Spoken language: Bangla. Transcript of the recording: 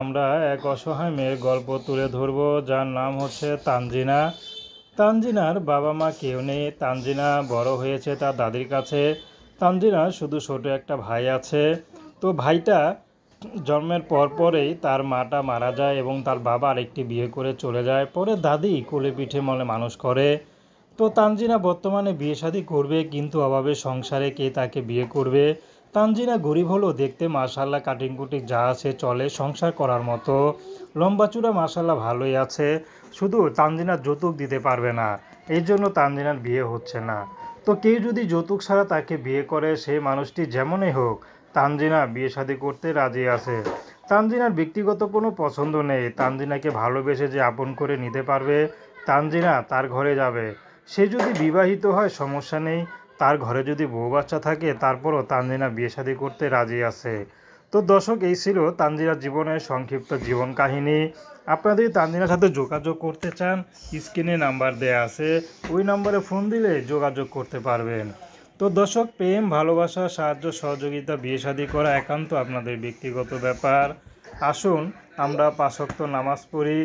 আমরা এক অসহায় মেয়ের গল্প তুলে ধরব, যার নাম হচ্ছে তানজিনা। তানজিনার বাবা মা কেউ নেই। তানজিনা বড় হয়েছে তার দাদির কাছে। তানজিনার শুধু ছোট একটা ভাই আছে। তো ভাইটা জন্মের পরেই তার মাটা মারা যায় এবং তার বাবা আরেকটি বিয়ে করে চলে যায়। পরে দাদি কোলে পিঠে মলে মানুষ করে। তো তানজিনা বর্তমানে বিয়ে শাদী করবে, কিন্তু অভাবে সংসারে কে তাকে বিয়ে করবে। তানজিনা গরিব হলেও দেখতে মাশাল্লাহ কাটিং কুটিং যা আছে চলে, সংসার করার মতো। লম্বাচূড়া মাশাল্লাহ ভালোই আছে। শুধু তানজিনা যৌতুক দিতে পারবে না, এই জন্য তানজিনার বিয়ে হচ্ছে না। তো কেউ যদি যৌতুক ছাড়া তাকে বিয়ে করে, সেই মানুষটি যেমনই হোক, তানজিনা বিয়ে শাদী করতে রাজি আছে। তানজিনার ব্যক্তিগত কোনো পছন্দ নেই। তানজিনাকে ভালোবেসে যে আপন করে নিতে পারবে, তানজিনা তার ঘরে যাবে। সে যদি বিবাহিত হয় সমস্যা নেই, তার ঘরে যদি বউ বাচ্চা থাকে তারপরও তানজিনা বিয়ে শাদী করতে রাজি আছে। তো দর্শক, এই ছিল তানজিনার জীবনের সংক্ষিপ্ত জীবন কাহিনী। আপনারা যদি তানজিনার সাথে যোগাযোগ করতে চান, স্ক্রিনে নাম্বার দেয়া আছে, ওই নাম্বারে ফোন দিলে যোগাযোগ করতে পারবেন। তো দর্শক, প্রেম ভালোবাসা সাহায্য সহযোগিতা বিয়ে শাদী করা একান্ত আপনাদের ব্যক্তিগত ব্যাপার। আসুন আমরা 5 ওয়াক্ত নামাজ পড়ি।